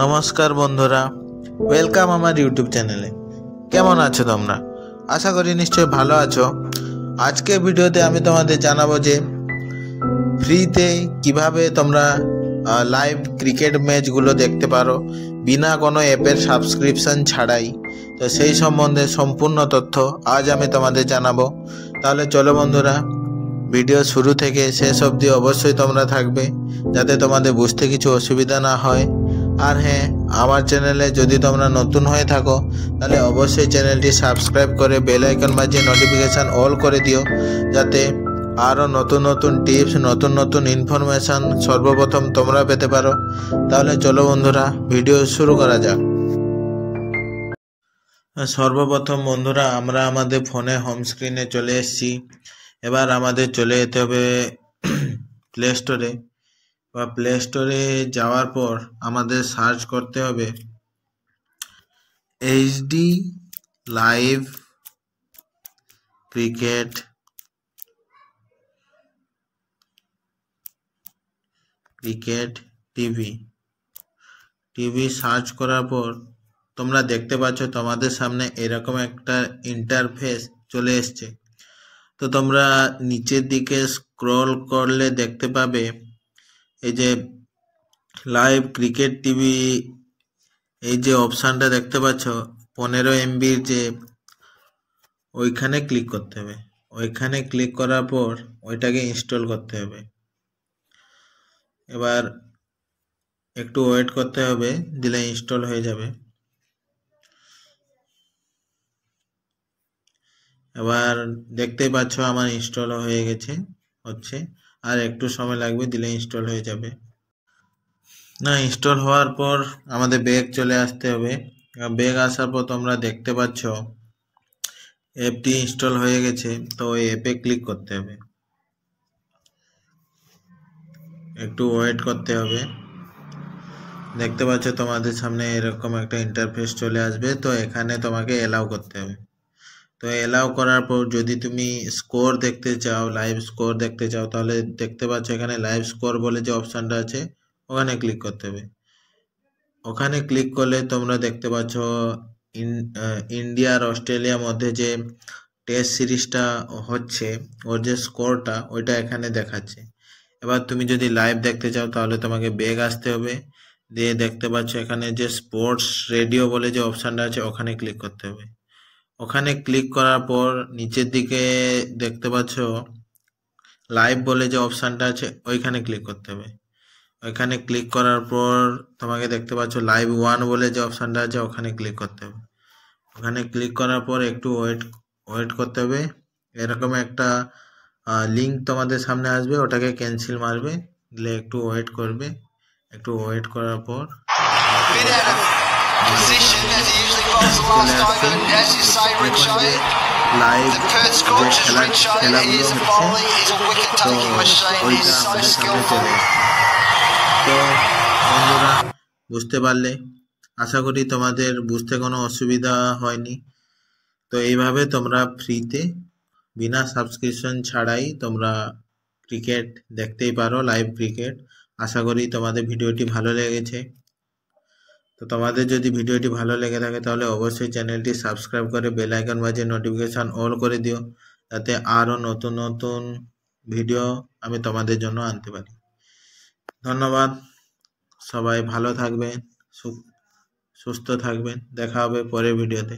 নমস্কার বন্ধুরা, ওয়েলকাম আমার ইউটিউব চ্যানেলে। কেমন আছো তোমরা? আশা করি নিশ্চয়ই ভালো আছো। আজকে ভিডিওতে আমি তোমাদের জানাবো যে ফ্রিতে কিভাবে তোমরা লাইভ ক্রিকেট ম্যাচগুলো দেখতে পারো বিনা কোনো অ্যাপের সাবস্ক্রিপশন ছাড়াই। তো সেই সম্বন্ধে সম্পূর্ণ তথ্য আজ আমি তোমাদের জানাবো। তাহলে চলো বন্ধুরা, ভিডিও শুরু থেকে শেষ অবধি অবশ্যই তোমরা থাকবে, যাতে তোমাদের বুঝতে কিছু অসুবিধা না হয়। আর হ্যাঁ, আমার চ্যানেলে যদি তোমরা নতুন হয়ে থাকো তাহলে অবশ্যই চ্যানেলটি সাবস্ক্রাইব করে বেল আইকন বাজিয়ে নোটিফিকেশান অল করে দিও, যাতে আরও নতুন নতুন টিপস, নতুন নতুন ইনফরমেশান সর্বপ্রথম তোমরা পেতে পারো। তাহলে চলো বন্ধুরা, ভিডিও শুরু করা যাক। সর্বপ্রথম বন্ধুরা, আমরা আমাদের ফোনে হোম স্ক্রিনে চলে এসেছি। এবার আমাদের চলে যেতে হবে প্লে স্টোরে। বা প্লে স্টোরে যাওয়ার পর আমাদের সার্চ করতে হবে HD live cricket TV search করার পর তোমরা দেখতে পাচ্ছ তোমাদের সামনে এরকম একটা ইন্টারফেস চলে এসছে। তো তোমরা নিচের দিকে স্ক্রল করলে দেখতে পাবে এই যে লাইভ ক্রিকেট টিভি, এই যে অপশানটা দেখতে পাচ্ছ 15 MBর, যে ওইখানে ক্লিক করতে হবে। ওইখানে ক্লিক করার পর ওইটাকে ইনস্টল করতে হবে। এবার একটু ওয়েট করতে হবে, দিলে ইনস্টল হয়ে যাবে। এবার দেখতেই পাচ্ছ আমার ইনস্টল হয়ে গেছে, হচ্ছে। আর একটু সময় লাগবে, দিলে ইনস্টল হয়ে যাবে। না, ইনস্টল হওয়ার পর আমাদের ব্যাগ চলে আসতে হবে। ব্যাগ আসার পর তোমরা দেখতে পাচ্ছ অ্যাপটি ইনস্টল হয়ে গেছে। তো ওই অ্যাপে ক্লিক করতে হবে, একটু ওয়েট করতে হবে। দেখতে পাচ্ছ তোমাদের সামনে এরকম একটা ইন্টারফেস চলে আসবে। তো এখানে তোমাকে এলাও করতে হবে। তো এলাও করার পর যদি তুমি স্কোর দেখতে চাও, লাইভ স্কোর দেখতে চাও, তাহলে দেখতে পাচ্ছ এখানে লাইভ স্কোর বলে যে অপশানটা আছে, ওখানে ক্লিক করতে হবে। ওখানে ক্লিক করলে তোমরা দেখতে পাচ্ছ ইন্ডিয়া আর অস্ট্রেলিয়ার মধ্যে যে টেস্ট সিরিজটা হচ্ছে, ওর যে স্কোরটা ওইটা এখানে দেখাচ্ছে। এবার তুমি যদি লাইভ দেখতে চাও তাহলে তোমাকে ব্যাগ আসতে হবে, দিয়ে দেখতে পাচ্ছ এখানে যে স্পোর্টস রেডিও বলে যে অপশানটা আছে, ওখানে ক্লিক করতে হবে। ওখানে ক্লিক করার পর নিচের দিকে দেখতে পাচ্ছ লাইভ বলে যে অপশানটা আছে, ওইখানে ক্লিক করতে হবে। ওইখানে ক্লিক করার পর তোমাকে দেখতে পাচ্ছ লাইভ 1 বলে যে অপশানটা আছে, ওখানে ক্লিক করতে হবে। ওখানে ক্লিক করার পর একটু ওয়েট করতে হবে। এরকম একটা লিঙ্ক তোমাদের সামনে আসবে, ওটাকে ক্যান্সেল মারবে, দিলে একটু ওয়েট করবে। একটু ওয়েট করার পর লাইভ যে খেলাগুলো হচ্ছে, তো ওইটা আমাদের সামনে চলে এসেছে। তো বন্ধুরা, বুঝতে পারলে? আশা করি তোমাদের বুঝতে কোনো অসুবিধা হয়নি। তো এইভাবে তোমরা ফ্রিতে বিনা সাবস্ক্রিপশন ছাড়াই তোমরা ক্রিকেট দেখতেই পারো, লাইভ ক্রিকেট। আশা করি তোমাদের ভিডিওটি ভালো লেগেছে। তো তোমাদের যদি ভিডিওটি ভালো লেগে থাকে তাহলে অবশ্যই চ্যানেলটি সাবস্ক্রাইব করে বেল আইকন বাজিয়ে নোটিফিকেশান অল করে দিও, যাতে আরও নতুন নতুন ভিডিও আমি তোমাদের জন্য আনতে পারি। ধন্যবাদ। সবাই ভালো থাকবেন, সুস্থ থাকবেন। দেখা হবে পরের ভিডিওতে।